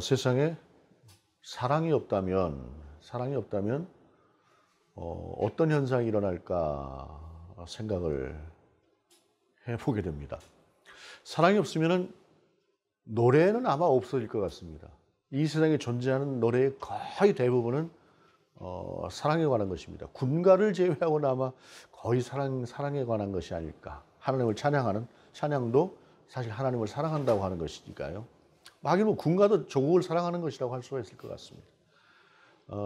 세상에 사랑이 없다면 어떤 현상이 일어날까 생각을 해보게 됩니다. 사랑이 없으면 노래는 아마 없어질 것 같습니다. 이 세상에 존재하는 노래의 거의 대부분은 사랑에 관한 것입니다. 군가를 제외하고는 아마 거의 사랑에 관한 것이 아닐까. 하나님을 찬양하는 찬양도 사실 하나님을 사랑한다고 하는 것이니까요. 하긴 군가도 조국을 사랑하는 것이라고 할 수가 있을 것 같습니다.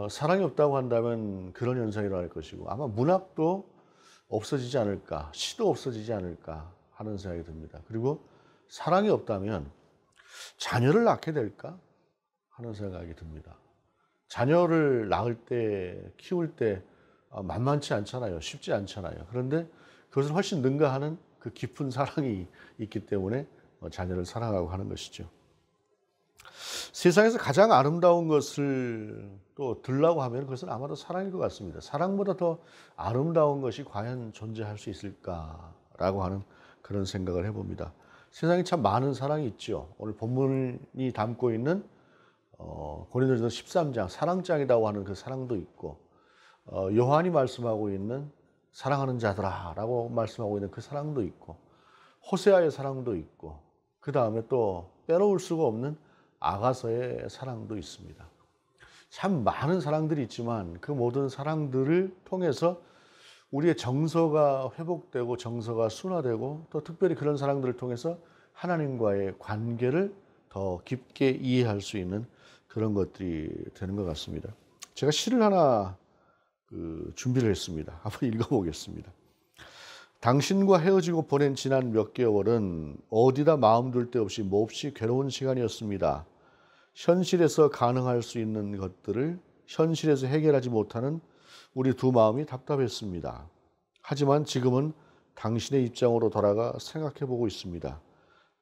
사랑이 없다고 한다면 그런 현상이 일어날 것이고 아마 문학도 없어지지 않을까, 시도 없어지지 않을까 하는 생각이 듭니다. 그리고 사랑이 없다면 자녀를 낳게 될까 하는 생각이 듭니다. 자녀를 낳을 때, 키울 때 만만치 않잖아요. 쉽지 않잖아요. 그런데 그것을 훨씬 능가하는 그 깊은 사랑이 있기 때문에 자녀를 사랑하고 하는 것이죠. 세상에서 가장 아름다운 것을 또 들라고 하면 그것은 아마도 사랑일 것 같습니다. 사랑보다 더 아름다운 것이 과연 존재할 수 있을까라고 하는 그런 생각을 해봅니다. 세상에 참 많은 사랑이 있죠. 오늘 본문이 담고 있는 고린도전서 13장 사랑장이라고 하는 그 사랑도 있고 요한이 말씀하고 있는 사랑하는 자들아 라고 말씀하고 있는 그 사랑도 있고 호세아의 사랑도 있고 그 다음에 또 빼놓을 수가 없는 아가서의 사랑도 있습니다. 참 많은 사랑들이 있지만 그 모든 사랑들을 통해서 우리의 정서가 회복되고 정서가 순화되고 또 특별히 그런 사랑들을 통해서 하나님과의 관계를 더 깊게 이해할 수 있는 그런 것들이 되는 것 같습니다. 제가 시를 하나 준비를 했습니다. 한번 읽어보겠습니다. 당신과 헤어지고 보낸 지난 몇 개월은 어디다 마음 둘 데 없이 몹시 괴로운 시간이었습니다. 현실에서 가능할 수 있는 것들을 현실에서 해결하지 못하는 우리 두 마음이 답답했습니다. 하지만 지금은 당신의 입장으로 돌아가 생각해 보고 있습니다.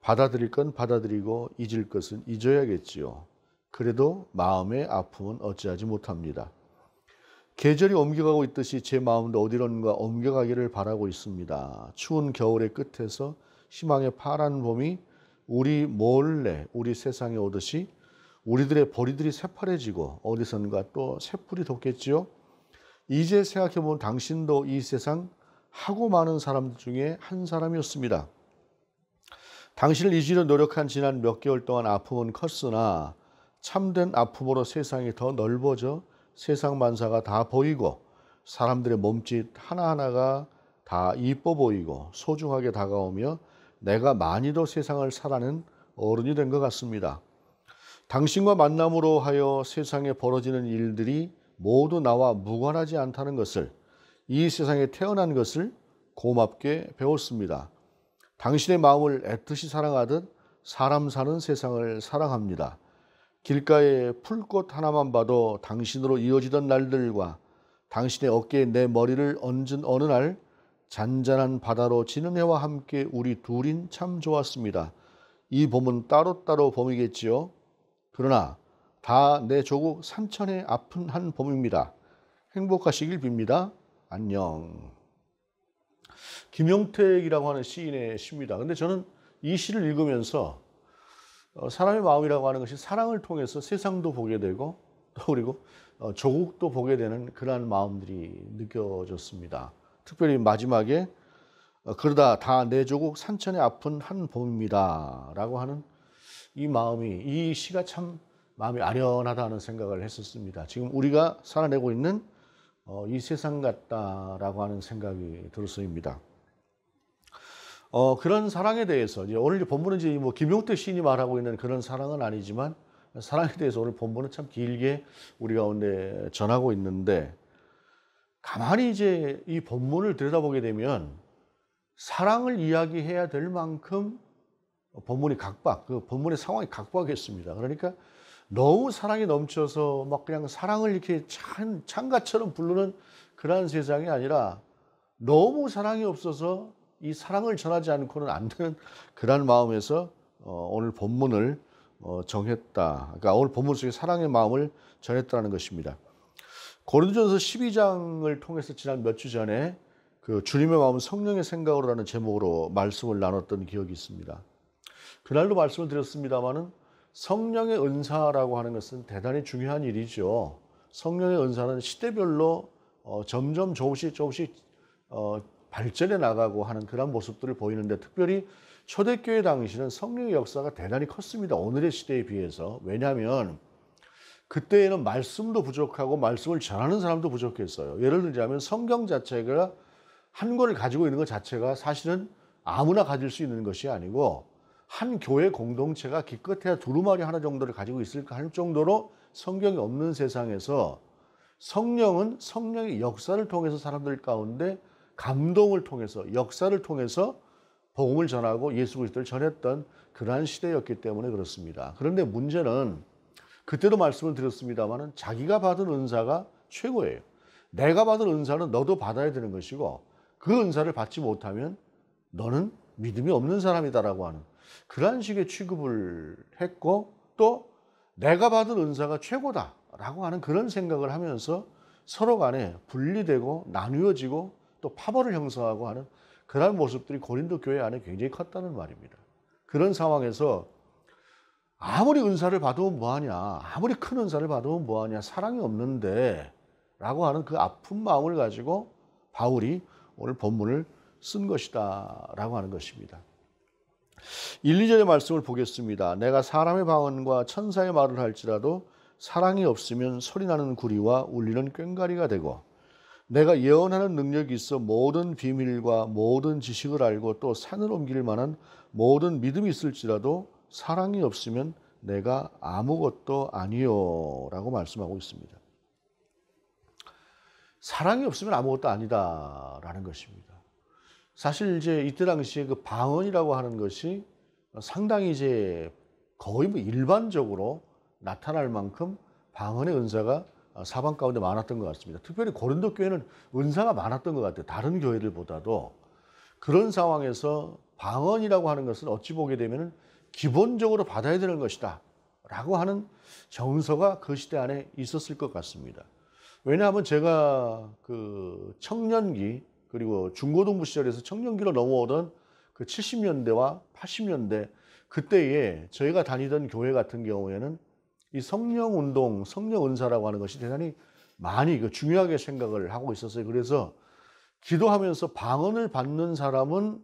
받아들일 건 받아들이고 잊을 것은 잊어야겠지요. 그래도 마음의 아픔은 어찌하지 못합니다. 계절이 옮겨가고 있듯이 제 마음도 어디론가 옮겨가기를 바라고 있습니다. 추운 겨울의 끝에서 희망의 파란 봄이 우리 몰래 우리 세상에 오듯이 우리들의 보리들이 새파래지고 어디선가 또 새풀이 돋겠지요. 이제 생각해보면 당신도 이 세상 하고 많은 사람들 중에 한 사람이었습니다. 당신을 잊으려 노력한 지난 몇 개월 동안 아픔은 컸으나 참된 아픔으로 세상이 더 넓어져 세상 만사가 다 보이고 사람들의 몸짓 하나하나가 다 이뻐 보이고 소중하게 다가오며 내가 많이도 세상을 살아낸 어른이 된 것 같습니다. 당신과 만남으로 하여 세상에 벌어지는 일들이 모두 나와 무관하지 않다는 것을, 이 세상에 태어난 것을 고맙게 배웠습니다. 당신의 마음을 애틋이 사랑하듯 사람 사는 세상을 사랑합니다. 길가에 풀꽃 하나만 봐도 당신으로 이어지던 날들과 당신의 어깨에 내 머리를 얹은 어느 날 잔잔한 바다로 지는 해와 함께 우리 둘인 참 좋았습니다. 이 봄은 따로따로 봄이겠지요. 그러나 다 내 조국 산천의 아픈 한 봄입니다. 행복하시길 빕니다. 안녕. 김용택이라고 하는 시인의 시입니다. 근데 저는 이 시를 읽으면서 사람의 마음이라고 하는 것이 사랑을 통해서 세상도 보게 되고 또 그리고 조국도 보게 되는 그러한 마음들이 느껴졌습니다. 특별히 마지막에 그러다 다 내 조국 산천의 아픈 한 봄입니다 라고 하는 이 마음이, 이 시가 참 마음이 아련하다는 생각을 했었습니다. 지금 우리가 살아내고 있는 이 세상 같다라고 하는 생각이 들었습니다. 그런 사랑에 대해서 이제 오늘 본문은 이제 뭐 김용택 시인이 말하고 있는 그런 사랑은 아니지만 사랑에 대해서 오늘 본문은 참 길게 우리 가운데 전하고 있는데 가만히 이제 이 본문을 들여다보게 되면 사랑을 이야기해야 될 만큼 본문이 그 본문의 상황이 각박했습니다. 그러니까 너무 사랑이 넘쳐서 막 그냥 사랑을 이렇게 찬가처럼 부르는 그러한 세상이 아니라 너무 사랑이 없어서 이 사랑을 전하지 않고는 안 되는 그런 마음에서 오늘 본문을 정했다. 그러니까 오늘 본문 속에 사랑의 마음을 전했다는 것입니다. 고린도전서 12장을 통해서 지난 몇 주 전에 그 주님의 마음은 성령의 생각으로라는 제목으로 말씀을 나눴던 기억이 있습니다. 그날도 말씀을 드렸습니다마는 성령의 은사라고 하는 것은 대단히 중요한 일이죠. 성령의 은사는 시대별로 점점 조금씩 발전해 나가고 하는 그런 모습들을 보이는데, 특별히 초대교회 당시는 성령의 역사가 대단히 컸습니다. 오늘의 시대에 비해서. 왜냐하면 그때에는 말씀도 부족하고 말씀을 전하는 사람도 부족했어요. 예를 들자면 성경 자체가 한 권을 가지고 있는 것 자체가 사실은 아무나 가질 수 있는 것이 아니고, 한 교회 공동체가 기껏해야 두루마리 하나 정도를 가지고 있을까 할 정도로 성경이 없는 세상에서 성령은 성령의 역사를 통해서 사람들 가운데 감동을 통해서, 역사를 통해서 복음을 전하고 예수 그리스도를 전했던 그러한 시대였기 때문에 그렇습니다. 그런데 문제는, 그때도 말씀을 드렸습니다마는, 자기가 받은 은사가 최고예요. 내가 받은 은사는 너도 받아야 되는 것이고, 그 은사를 받지 못하면 너는 믿음이 없는 사람이다라고 하는 그러한 식의 취급을 했고, 또 내가 받은 은사가 최고다라고 하는 그런 생각을 하면서 서로 간에 분리되고 나누어지고 또 파벌을 형성하고 하는 그러한 모습들이 고린도 교회 안에 굉장히 컸다는 말입니다. 그런 상황에서 아무리 은사를 받으면 뭐하냐, 아무리 큰 은사를 받으면 뭐하냐, 사랑이 없는데 라고 하는 그 아픈 마음을 가지고 바울이 오늘 본문을 쓴 것이다 라고 하는 것입니다. 1, 2절의 말씀을 보겠습니다. 내가 사람의 방언과 천사의 말을 할지라도 사랑이 없으면 소리나는 구리와 울리는 꽹과리가 되고, 내가 예언하는 능력이 있어 모든 비밀과 모든 지식을 알고 또 산을 옮길 만한 모든 믿음이 있을지라도 사랑이 없으면 내가 아무것도 아니요 라고 말씀하고 있습니다. 사랑이 없으면 아무것도 아니다라는 것입니다. 사실 이제 이때 당시에 그 방언이라고 하는 것이 상당히 이제 거의 뭐 일반적으로 나타날 만큼 방언의 은사가 사방 가운데 많았던 것 같습니다. 특별히 고린도 교회는 은사가 많았던 것 같아요. 다른 교회들보다도. 그런 상황에서 방언이라고 하는 것은 어찌 보게 되면 기본적으로 받아야 되는 것이다 라고 하는 정서가 그 시대 안에 있었을 것 같습니다. 왜냐하면 제가 그 청년기 그리고 중고등부 시절에서 청년기로 넘어오던 그 70년대와 80년대 그때에 저희가 다니던 교회 같은 경우에는 이 성령 운동, 성령 은사라고 하는 것이 대단히 많이 중요하게 생각을 하고 있었어요. 그래서 기도하면서 방언을 받는 사람은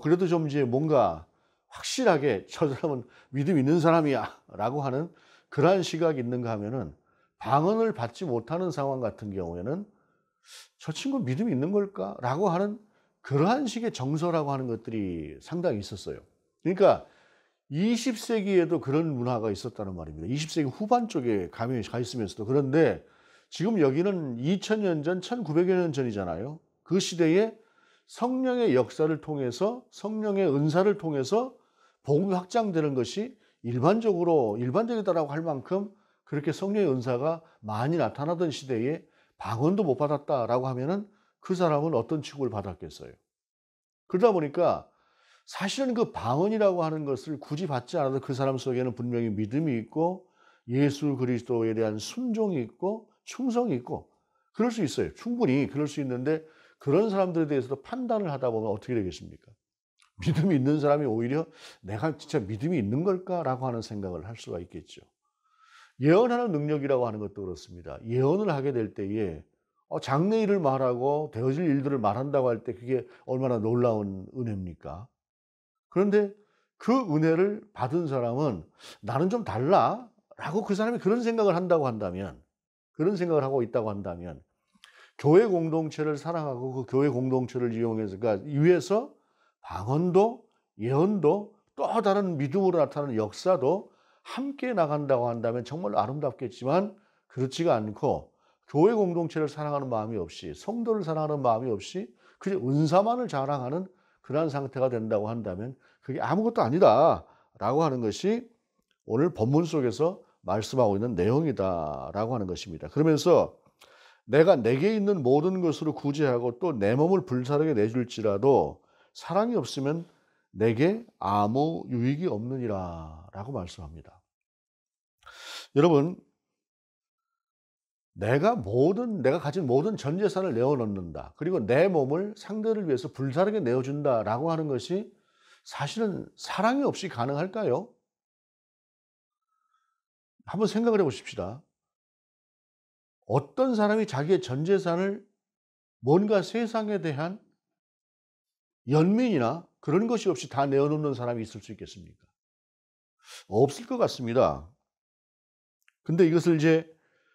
그래도 좀 이제 뭔가 확실하게 저 사람은 믿음 있는 사람이야 라고 하는 그러한 시각이 있는가 하면은, 방언을 받지 못하는 상황 같은 경우에는 저 친구 믿음이 있는 걸까? 라고 하는 그러한 식의 정서라고 하는 것들이 상당히 있었어요. 그러니까 20세기에도 그런 문화가 있었다는 말입니다. 20세기 후반 쪽에 가 있으면서도. 그런데 지금 여기는 2000년 전, 1900여 년 전이잖아요. 그 시대에 성령의 역사를 통해서, 성령의 은사를 통해서 복음이 확장되는 것이 일반적이다라고 할 만큼 그렇게 성령의 은사가 많이 나타나던 시대에 방언도 못 받았다라고 하면은 그 사람은 어떤 취급을 받았겠어요. 그러다 보니까 사실은 그 방언이라고 하는 것을 굳이 받지 않아도 그 사람 속에는 분명히 믿음이 있고 예수 그리스도에 대한 순종이 있고 충성이 있고 그럴 수 있어요. 충분히 그럴 수 있는데, 그런 사람들에 대해서도 판단을 하다 보면 어떻게 되겠습니까? 믿음이 있는 사람이 오히려 내가 진짜 믿음이 있는 걸까라고 하는 생각을 할 수가 있겠죠. 예언하는 능력이라고 하는 것도 그렇습니다. 예언을 하게 될 때에 장래일을 말하고 되어질 일들을 말한다고 할 때 그게 얼마나 놀라운 은혜입니까? 그런데 그 은혜를 받은 사람은 나는 좀 달라 라고 그 사람이 그런 생각을 한다고 한다면, 그런 생각을 하고 있다고 한다면, 교회 공동체를 사랑하고 그 교회 공동체를 이용해서, 그러니까 위해서 방언도 예언도 또 다른 믿음으로 나타나는 역사도 함께 나간다고 한다면 정말 아름답겠지만, 그렇지가 않고 교회 공동체를 사랑하는 마음이 없이, 성도를 사랑하는 마음이 없이 그저 은사만을 자랑하는 그러한 상태가 된다고 한다면 그게 아무것도 아니다라고 하는 것이 오늘 본문 속에서 말씀하고 있는 내용이다라고 하는 것입니다. 그러면서 내가 내게 있는 모든 것으로 구제하고 또 내 몸을 불사르게 내줄지라도 사랑이 없으면 내게 아무 유익이 없느니라 라고 말씀합니다. 여러분, 내가 가진 모든 전 재산을 내어놓는다, 그리고 내 몸을 상대를 위해서 불사르게 내어준다라고 하는 것이 사실은 사랑이 없이 가능할까요? 한번 생각을 해 보십시다. 어떤 사람이 자기의 전 재산을 뭔가 세상에 대한 연민이나 그런 것이 없이 다 내어놓는 사람이 있을 수 있겠습니까? 없을 것 같습니다. 근데 이것을 이제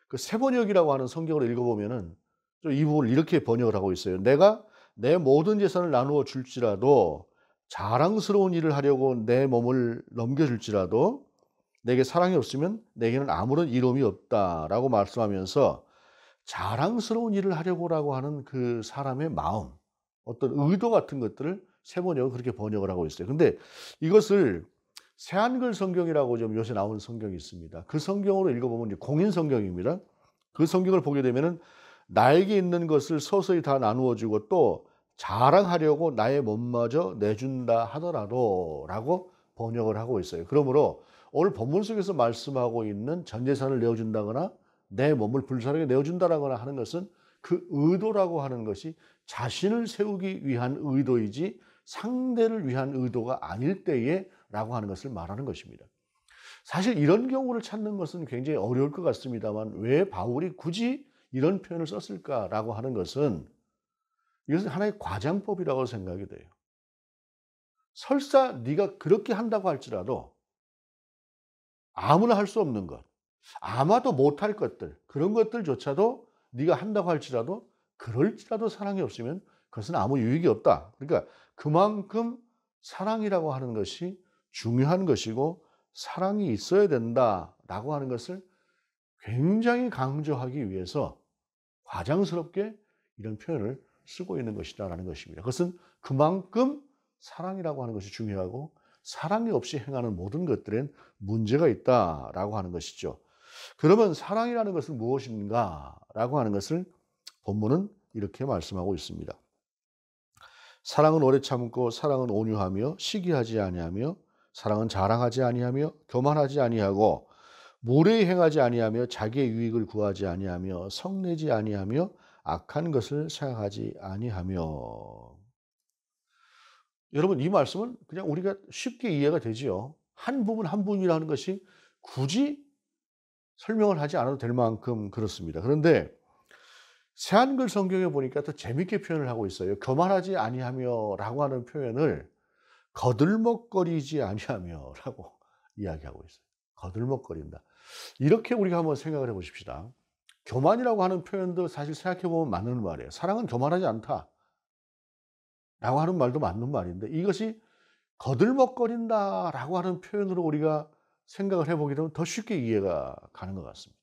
그 세번역이라고 하는 성경을 읽어보면은 또 이 부분을 이렇게 번역을 하고 있어요. 내가 내 모든 재산을 나누어 줄지라도 자랑스러운 일을 하려고 내 몸을 넘겨줄지라도 내게 사랑이 없으면 내게는 아무런 이로움이 없다라고 말씀하면서 자랑스러운 일을 하려고라고 하는 그 사람의 마음, 어떤 의도 같은 것들을 세번역은 그렇게 번역을 하고 있어요. 근데 이것을 새한글 성경이라고 좀 요새 나오는 성경이 있습니다. 그 성경으로 읽어보면 이제 공인 성경입니다. 그 성경을 보게 되면은 나에게 있는 것을 서서히 다 나누어 주고 또 자랑하려고 나의 몸마저 내준다 하더라도라고 번역을 하고 있어요. 그러므로 오늘 본문 속에서 말씀하고 있는 전 재산을 내어준다거나 내 몸을 불사르게 내어준다라거나 하는 것은 그 의도라고 하는 것이 자신을 세우기 위한 의도이지 상대를 위한 의도가 아닐 때에라고 하는 것을 말하는 것입니다. 사실 이런 경우를 찾는 것은 굉장히 어려울 것 같습니다만 왜 바울이 굳이 이런 표현을 썼을까라고 하는 것은 이것은 하나의 과장법이라고 생각이 돼요. 설사 네가 그렇게 한다고 할지라도 아무나 할 수 없는 것, 아마도 못할 것들, 그런 것들조차도 네가 한다고 할지라도 그럴지라도 사랑이 없으면 그것은 아무 유익이 없다. 그러니까 그만큼 사랑이라고 하는 것이 중요한 것이고 사랑이 있어야 된다라고 하는 것을 굉장히 강조하기 위해서 과장스럽게 이런 표현을 쓰고 있는 것이다라는 것입니다. 그것은 그만큼 사랑이라고 하는 것이 중요하고 사랑이 없이 행하는 모든 것들엔 문제가 있다라고 하는 것이죠. 그러면 사랑이라는 것은 무엇인가라고 하는 것을 본문은 이렇게 말씀하고 있습니다. 사랑은 오래 참고 사랑은 온유하며 시기하지 아니하며 사랑은 자랑하지 아니하며 교만하지 아니하고 무례히 행하지 아니하며 자기의 유익을 구하지 아니하며 성내지 아니하며 악한 것을 생각하지 아니하며. 여러분 이 말씀은 그냥 우리가 쉽게 이해가 되지요. 한 부분 한 부분이라는 것이 굳이 설명을 하지 않아도 될 만큼 그렇습니다. 그런데 새한글 성경에 보니까 더 재밌게 표현을 하고 있어요. 교만하지 아니하며라고 하는 표현을 거들먹거리지 아니하며라고 이야기하고 있어요. 거들먹거린다. 이렇게 우리가 한번 생각을 해 보십시다. 교만이라고 하는 표현도 사실 생각해 보면 맞는 말이에요. 사랑은 교만하지 않다라고 하는 말도 맞는 말인데 이것이 거들먹거린다라고 하는 표현으로 우리가 생각을 해 보게 되면 더 쉽게 이해가 가는 것 같습니다.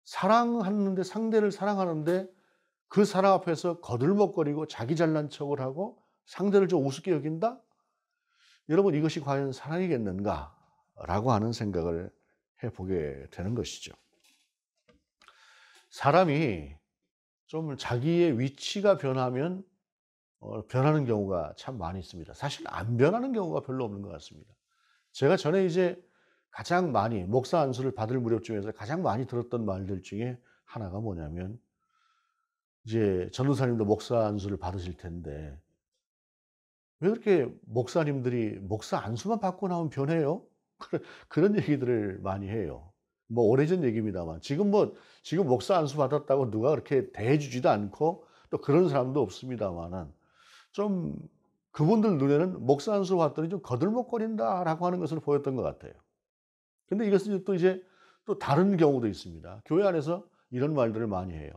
사랑하는데 상대를 사랑하는데 그 사람 앞에서 거들먹거리고 자기 잘난 척을 하고 상대를 좀 우습게 여긴다? 여러분 이것이 과연 사랑이겠는가라고 하는 생각을 해 보게 되는 것이죠. 사람이 좀 자기의 위치가 변하면 변하는 경우가 참 많이 있습니다. 사실 안 변하는 경우가 별로 없는 것 같습니다. 제가 전에 이제 가장 많이 목사 안수를 받을 무렵 중에서 가장 많이 들었던 말들 중에 하나가 뭐냐면 이제 전도사님도 목사 안수를 받으실 텐데 "왜 그렇게 목사님들이 목사 안수만 받고 나면 변해요?" 그런 얘기들을 많이 해요. 뭐 오래전 얘기입니다만 지금 목사 안수 받았다고 누가 그렇게 대해 주지도 않고 또 그런 사람도 없습니다마는 좀 그분들 눈에는 '목사 안수 받더니 좀 거들먹거린다.'라고 하는 것으로 보였던 것 같아요. 근데 이것은 또 이제 또 다른 경우도 있습니다. 교회 안에서 이런 말들을 많이 해요.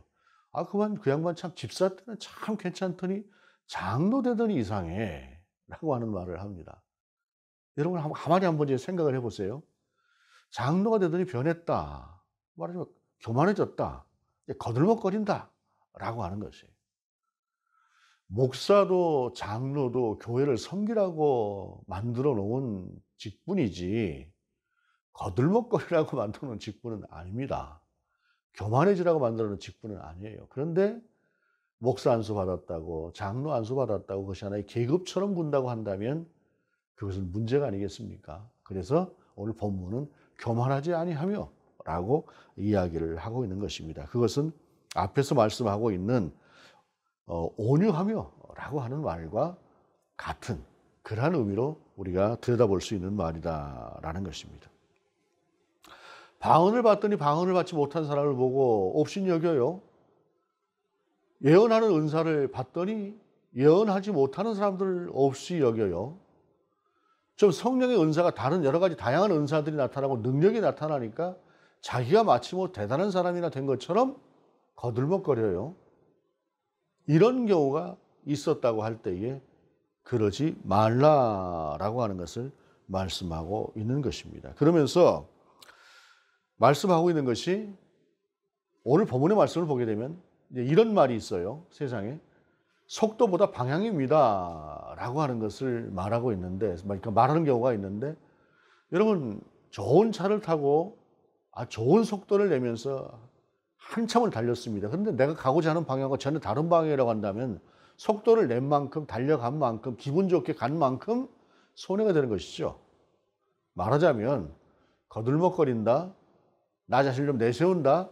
"아 그 양반 참 집사 때는 참 괜찮더니 장로 되더니 이상해."라고 하는 말을 합니다. 여러분 가만히 한번 이제 생각을 해 보세요. 장로가 되더니 변했다. 말하자면 교만해졌다. 거들먹거린다라고 하는 것이에요. 목사도 장로도 교회를 섬기라고 만들어 놓은 직분이지 거들먹거리라고 만들어 놓은 직분은 아닙니다. 교만해지라고 만들어 놓은 직분은 아니에요. 그런데 목사 안수 받았다고 장로 안수 받았다고 그것이 하나의 계급처럼 군다고 한다면 그것은 문제가 아니겠습니까? 그래서 오늘 본문은 교만하지 아니하며라고 이야기를 하고 있는 것입니다. 그것은 앞에서 말씀하고 있는 온유하며라고 하는 말과 같은 그러한 의미로 우리가 들여다볼 수 있는 말이다라는 것입니다. 방언을 받더니 방언을 받지 못한 사람을 보고 옵신 여겨요. 예언하는 은사를 받더니 예언하지 못하는 사람들을 없이 여겨요. 좀 성령의 은사가 다른 여러 가지 다양한 은사들이 나타나고 능력이 나타나니까 자기가 마치 뭐 대단한 사람이나 된 것처럼 거들먹거려요. 이런 경우가 있었다고 할 때에 그러지 말라라고 하는 것을 말씀하고 있는 것입니다. 그러면서 말씀하고 있는 것이 오늘 본문의 말씀을 보게 되면 이제 이런 말이 있어요. 세상에. 속도보다 방향입니다 라고 하는 것을 말하고 있는데, 그러니까 말하는 경우가 있는데, 여러분 좋은 차를 타고 좋은 속도를 내면서 한참을 달렸습니다. 그런데 내가 가고자 하는 방향과 전혀 다른 방향이라고 한다면 속도를 낸 만큼, 달려간 만큼, 기분 좋게 간 만큼 손해가 되는 것이죠. 말하자면 거들먹거린다, 나 자신을 좀 내세운다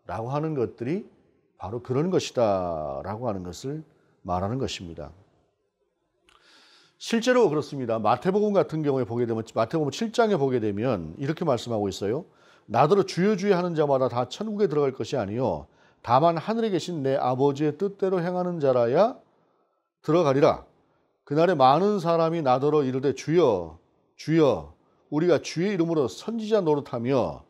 라고 하는 것들이 바로 그런 것이다 라고 하는 것을 말하는 것입니다. 실제로 그렇습니다. 마태복음 같은 경우에 보게 되면, 마태복음 7장에 보게 되면 이렇게 말씀하고 있어요. 나더러 주여 주여 하는 자마다 다 천국에 들어갈 것이 아니요 다만 하늘에 계신 내 아버지의 뜻대로 행하는 자라야 들어가리라. 그날에 많은 사람이 나더러 이르되 주여 주여 우리가 주의 이름으로 선지자 노릇하며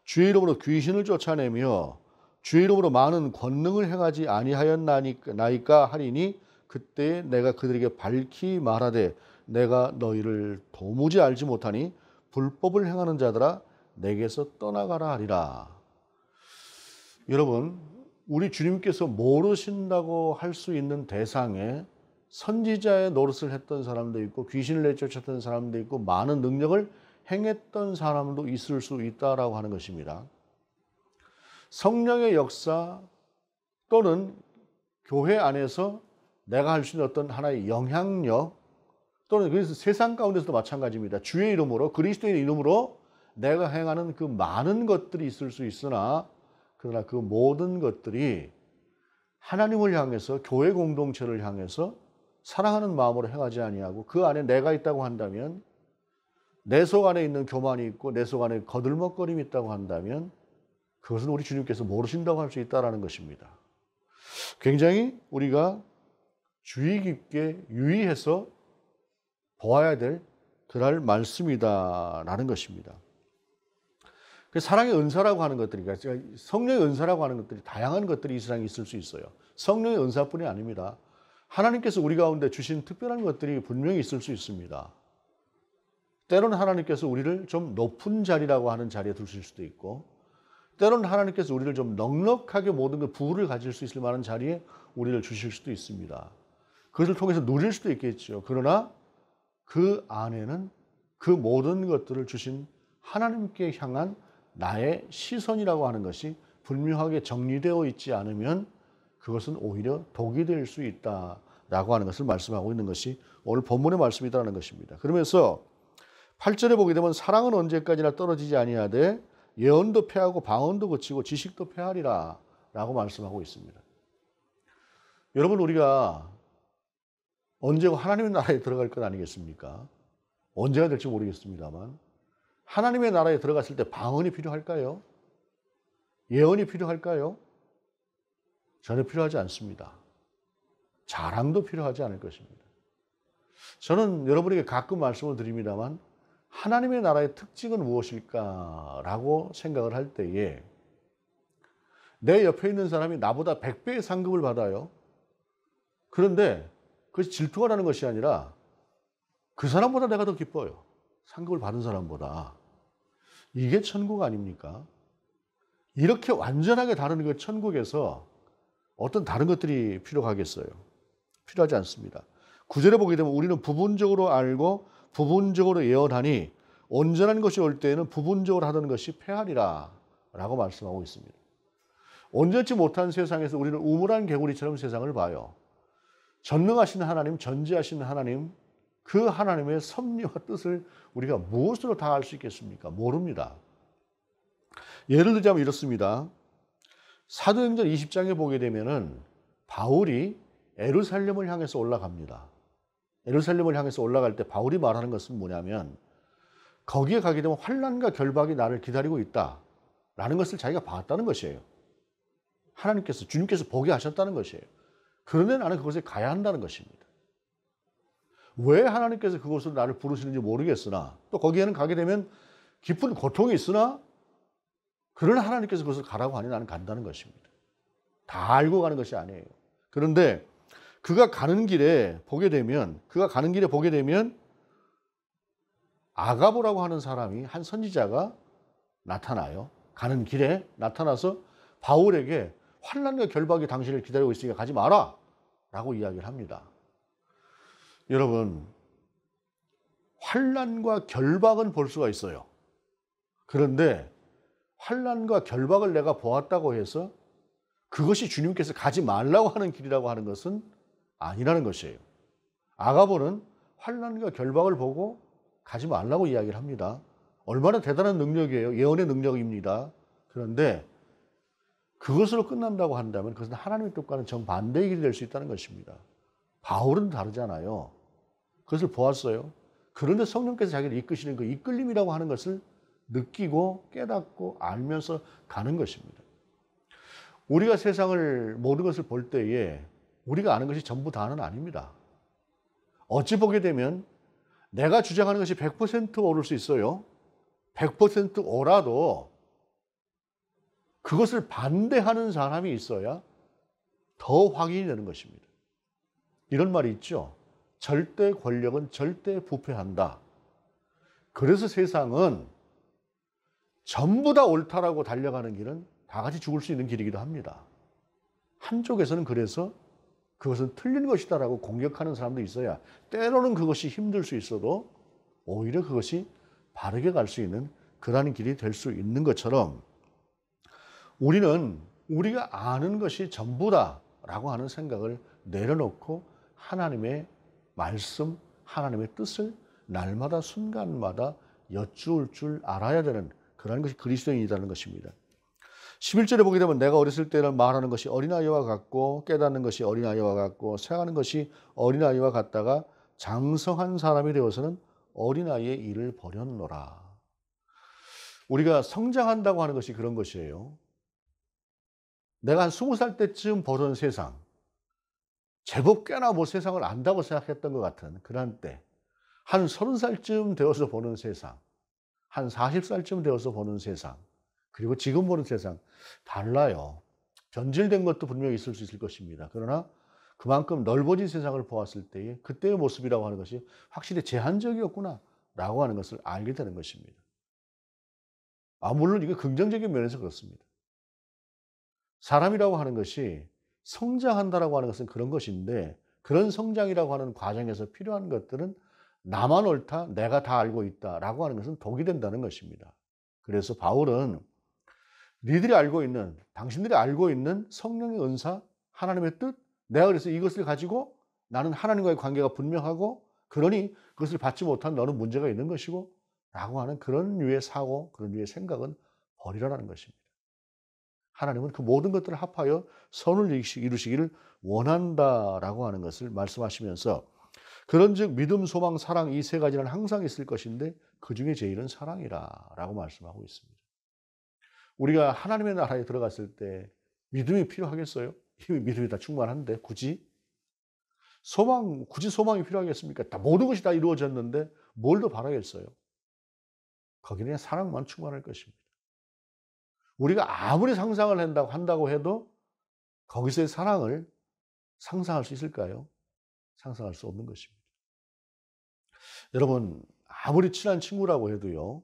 주의 이름으로 귀신을 쫓아내며 주의 이름으로 많은 권능을 행하지 아니하였나이까 하리니 그때 내가 그들에게 밝히 말하되 내가 너희를 도무지 알지 못하니 불법을 행하는 자들아 내게서 떠나가라 하리라. 여러분, 우리 주님께서 모르신다고 할 수 있는 대상에 선지자의 노릇을 했던 사람도 있고 귀신을 내쫓았던 사람도 있고 많은 능력을 행했던 사람도 있을 수 있다라고 하는 것입니다. 성령의 역사 또는 교회 안에서 내가 할 수 있는 어떤 하나의 영향력 또는 그래서 세상 가운데서도 마찬가지입니다. 주의 이름으로 그리스도의 이름으로 내가 행하는 그 많은 것들이 있을 수 있으나 그러나 그 모든 것들이 하나님을 향해서 교회 공동체를 향해서 사랑하는 마음으로 행하지 아니하고 그 안에 내가 있다고 한다면 내 속 안에 있는 교만이 있고 내 속 안에 거들먹거림이 있다고 한다면 그것은 우리 주님께서 모르신다고 할 수 있다는 것입니다. 굉장히 우리가 주의 깊게 유의해서 보아야 될 그럴 말씀이다라는 것입니다. 사랑의 은사라고 하는 것들이, 그러니까 성령의 은사라고 하는 것들이 다양한 것들이 이 세상에 있을 수 있어요. 성령의 은사뿐이 아닙니다. 하나님께서 우리 가운데 주신 특별한 것들이 분명히 있을 수 있습니다. 때로는 하나님께서 우리를 좀 높은 자리라고 하는 자리에 두실 수도 있고 때로는 하나님께서 우리를 좀 넉넉하게 모든 그 부를 가질 수 있을 만한 자리에 우리를 주실 수도 있습니다. 그것을 통해서 누릴 수도 있겠죠. 그러나 그 안에는 그 모든 것들을 주신 하나님께 향한 나의 시선이라고 하는 것이 분명하게 정리되어 있지 않으면 그것은 오히려 독이 될 수 있다라고 하는 것을 말씀하고 있는 것이 오늘 본문의 말씀이라는 것입니다. 그러면서 8절에 보게 되면 사랑은 언제까지나 떨어지지 아니하되 예언도 패하고 방언도 그치고 지식도 패하리라 라고 말씀하고 있습니다. 여러분, 우리가 언제고 하나님의 나라에 들어갈 것 아니겠습니까? 언제가 될지 모르겠습니다만 하나님의 나라에 들어갔을 때 방언이 필요할까요? 예언이 필요할까요? 전혀 필요하지 않습니다. 자랑도 필요하지 않을 것입니다. 저는 여러분에게 가끔 말씀을 드립니다만 하나님의 나라의 특징은 무엇일까라고 생각을 할 때에 내 옆에 있는 사람이 나보다 100배의 상급을 받아요. 그런데 그것이 질투가 나는 것이 아니라 그 사람보다 내가 더 기뻐요. 상급을 받은 사람보다. 이게 천국 아닙니까? 이렇게 완전하게 다른 그 천국에서 어떤 다른 것들이 필요하겠어요? 필요하지 않습니다. 9절에 보게 되면 우리는 부분적으로 알고 부분적으로 예언하니 온전한 것이 올 때에는 부분적으로 하던 것이 패하리라 라고 말씀하고 있습니다. 온전치 못한 세상에서 우리는 우물한 개구리처럼 세상을 봐요. 전능하신 하나님, 전지하신 하나님, 그 하나님의 섭리와 뜻을 우리가 무엇으로 다 알 수 있겠습니까? 모릅니다. 예를 들자면 이렇습니다. 사도행전 20장에 보게 되면은 바울이 예루살렘을 향해서 올라갑니다. 예루살렘을 향해서 올라갈 때 바울이 말하는 것은 뭐냐면 거기에 가게 되면 환난과 결박이 나를 기다리고 있다. 라는 것을 자기가 봤다는 것이에요. 하나님께서, 주님께서 보게 하셨다는 것이에요. 그런데 나는 그곳에 가야 한다는 것입니다. 왜 하나님께서 그곳으로 나를 부르시는지 모르겠으나 또 거기에는 가게 되면 깊은 고통이 있으나 그러나 하나님께서 그것을 가라고 하니 나는 간다는 것입니다. 다 알고 가는 것이 아니에요. 그런데 그가 가는 길에 보게 되면 아가보라고 하는 사람이, 한 선지자가 나타나요. 가는 길에 나타나서 바울에게 환난과 결박이 당신을 기다리고 있으니까 가지 마라 라고 이야기를 합니다. 여러분, 환난과 결박은 볼 수가 있어요. 그런데 환난과 결박을 내가 보았다고 해서 그것이 주님께서 가지 말라고 하는 길이라고 하는 것은 아니라는 것이에요. 아가보는 환난과 결박을 보고 가지 말라고 이야기를 합니다. 얼마나 대단한 능력이에요. 예언의 능력입니다. 그런데 그것으로 끝난다고 한다면 그것은 하나님의 뜻과는 정반대의 길이 될 수 있다는 것입니다. 바울은 다르잖아요. 그것을 보았어요. 그런데 성령께서 자기를 이끄시는 그 이끌림이라고 하는 것을 느끼고 깨닫고 알면서 가는 것입니다. 우리가 세상을, 모든 것을 볼 때에 우리가 아는 것이 전부 다는 아닙니다. 어찌 보게 되면 내가 주장하는 것이 100% 옳을 수 있어요. 100% 옳아도 그것을 반대하는 사람이 있어야 더 확인이 되는 것입니다. 이런 말이 있죠. 절대 권력은 절대 부패한다. 그래서 세상은 전부 다 옳다라고 달려가는 길은 다 같이 죽을 수 있는 길이기도 합니다. 한쪽에서는 그래서 그것은 틀린 것이다라고 공격하는 사람도 있어야 때로는 그것이 힘들 수 있어도 오히려 그것이 바르게 갈 수 있는 그러한 길이 될 수 있는 것처럼 우리는 우리가 아는 것이 전부다라고 하는 생각을 내려놓고 하나님의 말씀, 하나님의 뜻을 날마다 순간마다 여쭈을 줄 알아야 되는 그런 것이 그리스도인이라는 것입니다. 11절에 보게 되면 내가 어렸을 때는 말하는 것이 어린아이와 같고 깨닫는 것이 어린아이와 같고 생각하는 것이 어린아이와 같다가 장성한 사람이 되어서는 어린아이의 일을 버렸노라. 우리가 성장한다고 하는 것이 그런 것이에요. 내가 한 20살 때쯤 보던 세상, 제법 꽤나 세상을 안다고 생각했던 것 같은 그런 때, 한 30살쯤 되어서 보는 세상, 한 40살쯤 되어서 보는 세상, 그리고 지금 보는 세상 달라요. 변질된 것도 분명히 있을 수 있을 것입니다. 그러나 그만큼 넓어진 세상을 보았을 때에 그때의 모습이라고 하는 것이 확실히 제한적이었구나 라고 하는 것을 알게 되는 것입니다. 물론 이게 긍정적인 면에서 그렇습니다. 사람이라고 하는 것이 성장한다라고 하는 것은 그런 것인데 그런 성장이라고 하는 과정에서 필요한 것들은 나만 옳다, 내가 다 알고 있다라고 하는 것은 독이 된다는 것입니다. 그래서 바울은 니들이 알고 있는, 당신들이 알고 있는 성령의 은사, 하나님의 뜻, 내가 그래서 이것을 가지고 나는 하나님과의 관계가 분명하고 그러니 그것을 받지 못한 너는 문제가 있는 것이고 라고 하는 그런 류의 사고, 그런 류의 생각은 버리라는 것입니다. 하나님은 그 모든 것들을 합하여 선을 이루시기를 원한다라고 하는 것을 말씀하시면서 그런즉 믿음, 소망, 사랑 이 세 가지는 항상 있을 것인데 그중에 제일은 사랑이라라고 말씀하고 있습니다. 우리가 하나님의 나라에 들어갔을 때 믿음이 필요하겠어요? 이미 믿음이 다 충만한데 굳이 소망이 필요하겠습니까? 다 모든 것이 다 이루어졌는데 뭘 더 바라겠어요? 거기는 그냥 사랑만 충만할 것입니다. 우리가 아무리 상상을 한다고 해도 거기서의 사랑을 상상할 수 있을까요? 상상할 수 없는 것입니다. 여러분, 아무리 친한 친구라고 해도요,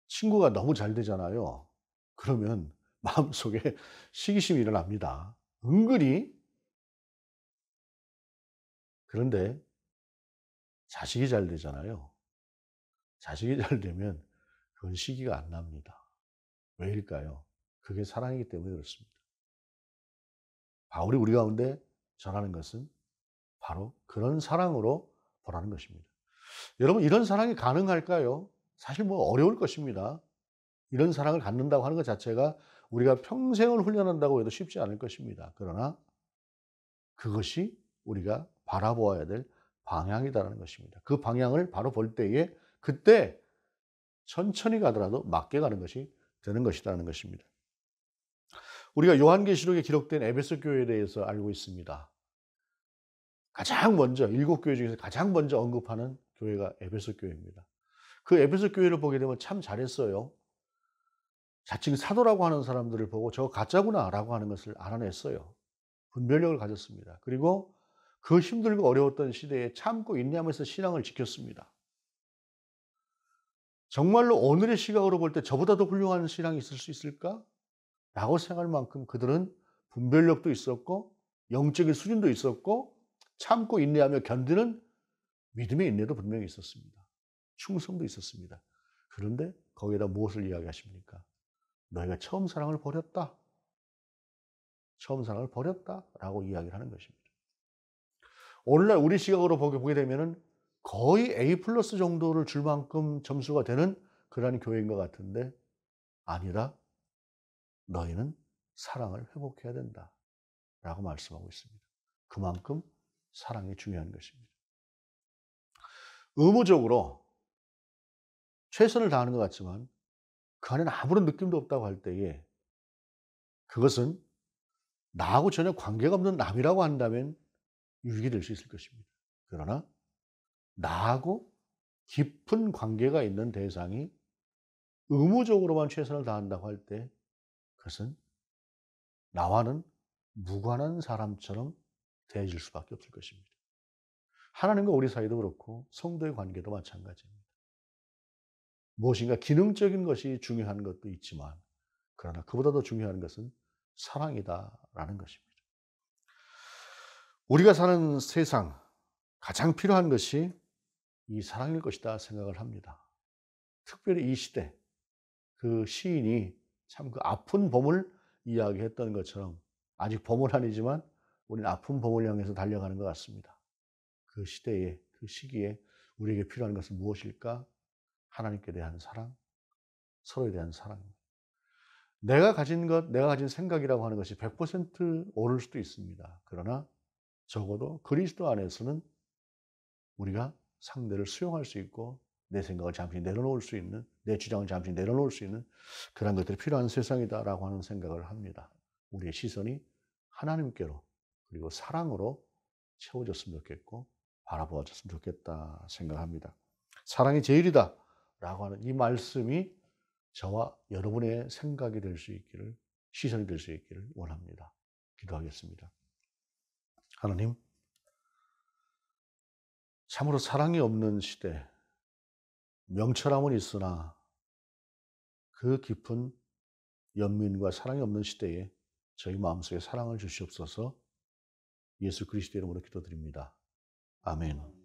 친구가 너무 잘 되잖아요. 그러면 마음속에 시기심이 일어납니다. 은근히. 그런데 자식이 잘 되잖아요. 자식이 잘 되면 그건 시기가 안 납니다. 왜일까요? 그게 사랑이기 때문에 그렇습니다. 바울이 우리 가운데 전하는 것은 바로 그런 사랑으로 보라는 것입니다. 여러분, 이런 사랑이 가능할까요? 사실 어려울 것입니다. 이런 사랑을 갖는다고 하는 것 자체가 우리가 평생을 훈련한다고 해도 쉽지 않을 것입니다. 그러나 그것이 우리가 바라보아야 될 방향이다라는 것입니다. 그 방향을 바로 볼 때에 그때 천천히 가더라도 맞게 가는 것이 되는 것이라는 것입니다. 우리가 요한계시록에 기록된 에베소 교회에 대해서 알고 있습니다. 가장 먼저 7교회 중에서 가장 먼저 언급하는 교회가 에베소 교회입니다. 그 에베소 교회를 보게 되면 참 잘했어요. 자칭 사도라고 하는 사람들을 보고 저거 가짜구나라고 하는 것을 알아냈어요. 분별력을 가졌습니다. 그리고 그 힘들고 어려웠던 시대에 참고 인내하면서 신앙을 지켰습니다. 정말로 오늘의 시각으로 볼 때 저보다 더 훌륭한 신앙이 있을 수 있을까? 라고 생각할 만큼 그들은 분별력도 있었고 영적인 수준도 있었고 참고 인내하며 견디는 믿음의 인내도 분명히 있었습니다. 충성도 있었습니다. 그런데 거기에다 무엇을 이야기하십니까? 너희가 처음 사랑을 버렸다. 처음 사랑을 버렸다라고 이야기를 하는 것입니다. 오늘날 우리 시각으로 보게 되면은 거의 A+ 정도를 줄 만큼 점수가 되는 그러한 교회인 것 같은데 아니다. 너희는 사랑을 회복해야 된다라고 말씀하고 있습니다. 그만큼 사랑이 중요한 것입니다. 의무적으로 최선을 다하는 것 같지만 그 안에는 아무런 느낌도 없다고 할 때에 그것은 나하고 전혀 관계가 없는 남이라고 한다면 유익이 될 수 있을 것입니다. 그러나 나하고 깊은 관계가 있는 대상이 의무적으로만 최선을 다한다고 할 때 그것은 나와는 무관한 사람처럼 대해질 수밖에 없을 것입니다. 하나님과 우리 사이도 그렇고 성도의 관계도 마찬가지입니다. 무엇인가 기능적인 것이 중요한 것도 있지만 그러나 그보다 더 중요한 것은 사랑이다라는 것입니다. 우리가 사는 세상 가장 필요한 것이 이 사랑일 것이다 생각을 합니다. 특별히 이 시대 그 시인이 참 그 아픈 봄을 이야기했던 것처럼 아직 봄은 아니지만 우리는 아픈 봄을 향해서 달려가는 것 같습니다. 그 시대에 그 시기에 우리에게 필요한 것은 무엇일까? 하나님께 대한 사랑, 서로에 대한 사랑입니다. 내가 가진 것, 내가 가진 생각이라고 하는 것이 100% 옳을 수도 있습니다. 그러나 적어도 그리스도 안에서는 우리가 상대를 수용할 수 있고 내 생각을 잠시 내려놓을 수 있는, 내 주장을 잠시 내려놓을 수 있는 그런 것들이 필요한 세상이다라고 하는 생각을 합니다. 우리의 시선이 하나님께로 그리고 사랑으로 채워졌으면 좋겠고 바라보아졌으면 좋겠다 생각합니다. 사랑이 제일이다라고 하는 이 말씀이 저와 여러분의 생각이 될 수 있기를, 시선이 될 수 있기를 원합니다. 기도하겠습니다. 하나님, 참으로 사랑이 없는 시대, 명철함은 있으나 그 깊은 연민과 사랑이 없는 시대에 저희 마음속에 사랑을 주시옵소서. 예수 그리스도의 이름으로 기도드립니다. 아멘.